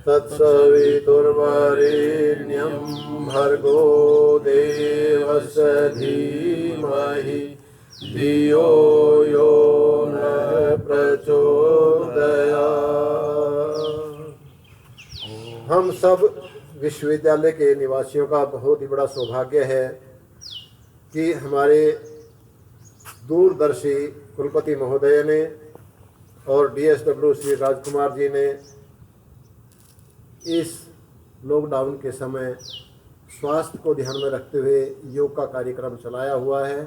तत्सवितुर्वरेण्यं भर्गो देवस्य धीमहि धियो यो न प्रचोदयात्। हम सब विश्वविद्यालय के निवासियों का बहुत ही बड़ा सौभाग्य है कि हमारे दूरदर्शी कुलपति महोदय ने और DSW श्री राजकुमार जी ने इस लॉकडाउन के समय स्वास्थ्य को ध्यान में रखते हुए योग का कार्यक्रम चलाया हुआ है।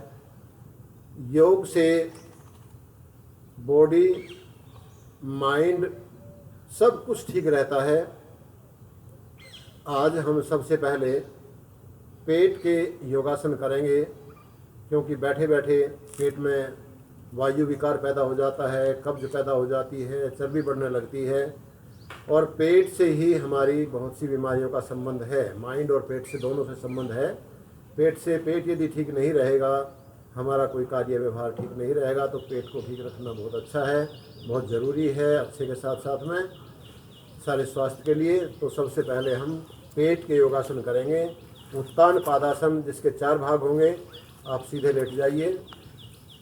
योग से बॉडी, माइंड सब कुछ ठीक रहता है। आज हम सबसे पहले पेट के योगासन करेंगे, क्योंकि बैठे बैठे पेट में वायु विकार पैदा हो जाता है, कब्ज पैदा हो जाती है, चर्बी बढ़ने लगती है और पेट से ही हमारी बहुत सी बीमारियों का संबंध है। माइंड और पेट से दोनों से संबंध है। पेट यदि ठीक नहीं रहेगा, हमारा कोई कार्य व्यवहार ठीक नहीं रहेगा, तो पेट को ठीक रखना बहुत अच्छा है, बहुत ज़रूरी है अच्छे के साथ साथ में सारे स्वास्थ्य के लिए। तो सबसे पहले हम पेट के योगासन करेंगे। उत्तान पादासन, जिसके 4 भाग होंगे। आप सीधे लेट जाइए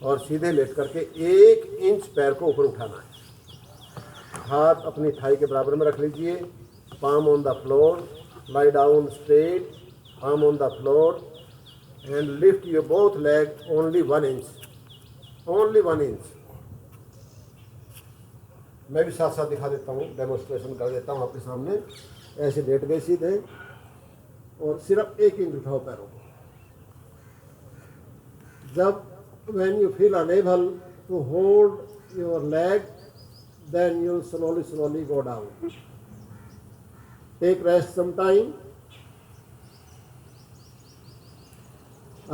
और सीधे लेट करके 1 इंच पैर को ऊपर उठाना है। हाथ अपनी थाई के बराबर में रख लीजिए। Palm on the floor, lie down straight, palm on the floor and lift your both leg only 1 inch, only 1 inch. मैं भी साथ साथ दिखा देता हूँ, डेमोन्स्ट्रेशन कर देता हूँ आपके सामने। ऐसे लेट गए सीधे और सिर्फ 1 इंच उठाओ पैरों को। जब when you feel unable to hold your leg, then you'll slowly go down. Take rest some time.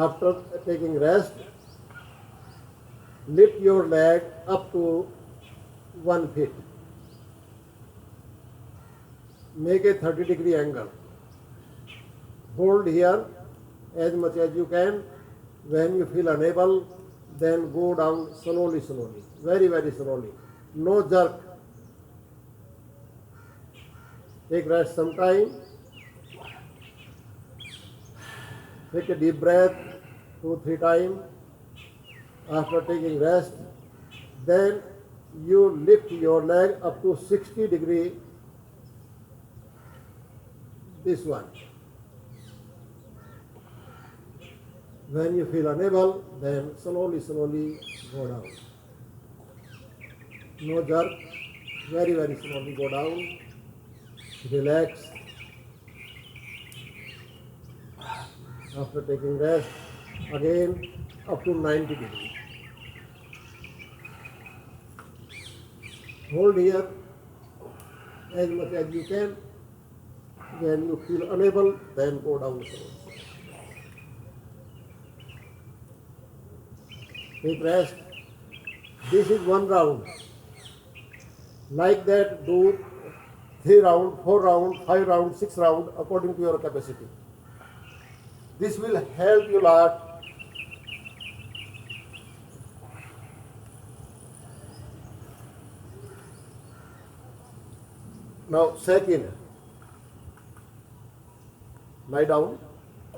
After taking rest, lift your leg up to 1 feet. Make a 30-degree angle. Hold here as much as you can. When you feel unable, then go down slowly, very slowly. No jerk. Take rest some time. Take a deep breath 2-3 times. After taking rest, then you lift your leg up to 60 degree. This one. When you feel unable, then slowly go down. No jerk, very slowly go down. Relax. After taking rest, again up to 90 degrees. Hold here as much as you can. When you feel unable, then go down slowly. Take rest. This is 1 round. Like that, do 3 round, 4 round, 5 round, 6 round according to your capacity. This will help you a lot. Now second, lie down,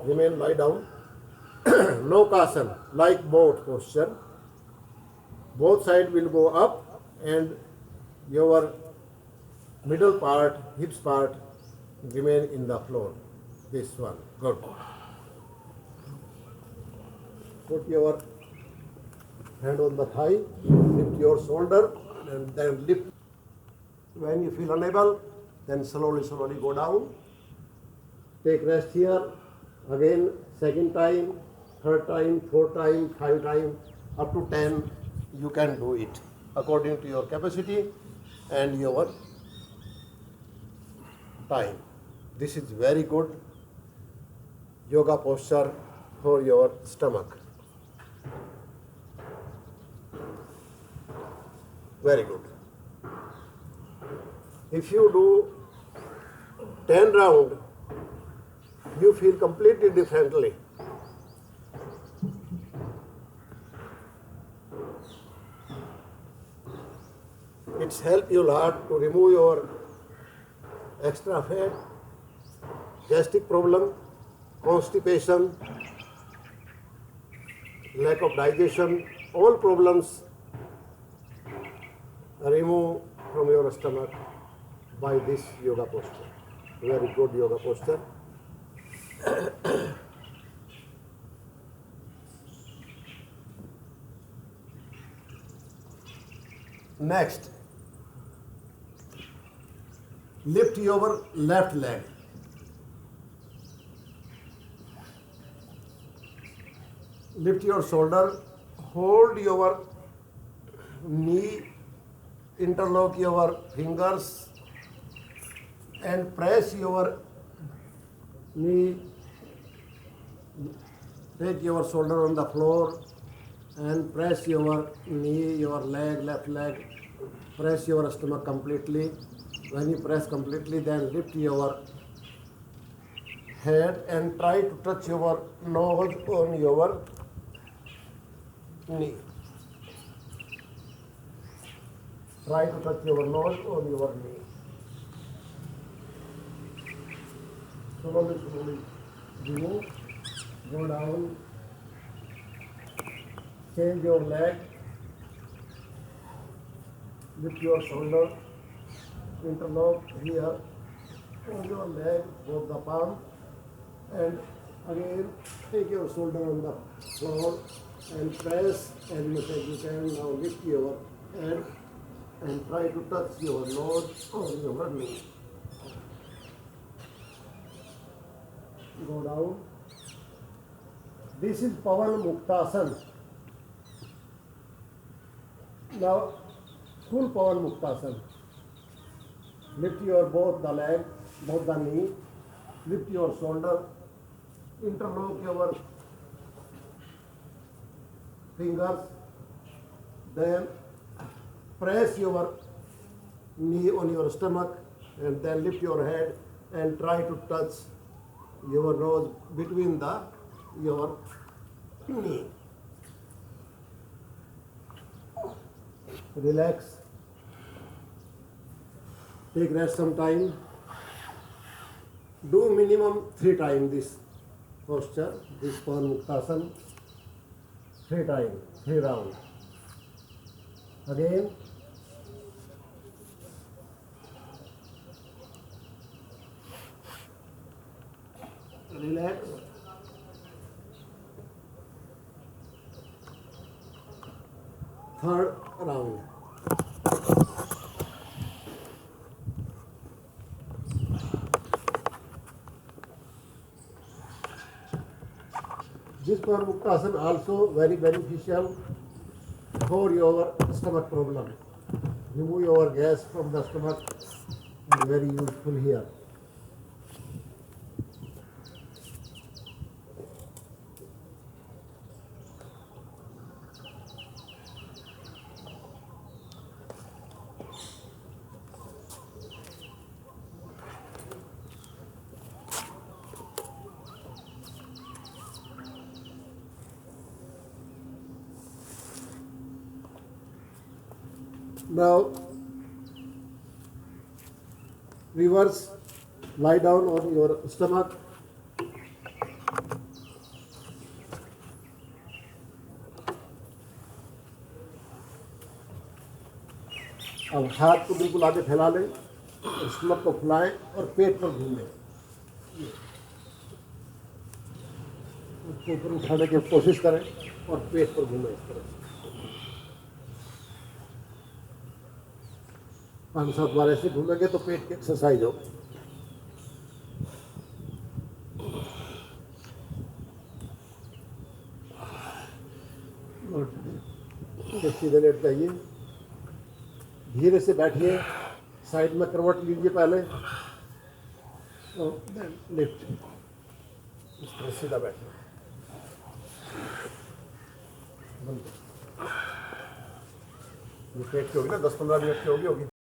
remain lie down. Lokasan, like boat posture. Both sides will go up and your middle part, hips part remain in the floor. This one, good. Put your hand on the thigh, lift your shoulder and then lift. When you feel unable, then slowly go down. Take rest here. Again, second time, third time, fourth time, 5 time, up to 10, you can do it according to your capacity and your time. This is very good yoga posture for your stomach. Very good. If you do 10 round, you feel completely differently. It's helped you a lot to remove your extra fat, gastric problem, constipation, lack of digestion, all problems remove from your stomach by this yoga posture. Very good yoga posture. Next, lift your left leg. Lift your shoulder, hold your knee, interlock your fingers and press your knee. Take your shoulder on the floor and press your knee, your leg, left leg. Press your stomach completely. When you press completely, then lift your head and try to touch your nose on your knee. Try to touch your nose on your knee. Slowly, slowly. Remove. Go down. Change your leg. Lift your shoulder. Interlock here on your leg, both the palm, and again take your shoulder on the floor and press as much as you can. Now lift your head and try to touch your nose on your knee. Go down. This is Pavan Muktasana. Now full Pavan Muktasana. Lift your both the leg, both the knee, lift your shoulder, interlock your fingers, then press your knee on your stomach and then lift your head and try to touch your nose between your knee. Relax. Take rest some time. Do minimum 3 times this posture, this Pavan Muktasana. 3 times, 3 rounds. Again. Relax. Third round. This Pavan Muktasana also very beneficial for your stomach problem. Remove your gas from the stomach and very useful here. Now reverse, lie down on your stomach. अब हाथ को बिल्कुल आगे फैला लें, stomach को फुलाएं और पेट पर घूमें। उसको ऊपर उठाने की कोशिश करें और पेट पर घूमें इस तरह से। 5-7 बार ऐसे घूमेंगे तो पेट की एक्सरसाइज होगी। सीधे लेट जाइए, धीरे से बैठिए, साइड में करवट लीजिए पहले और लिफ्ट, इस तरह सीधा बैठिए। ये पेट की होगी ना, 10-15 मिनट की होगी।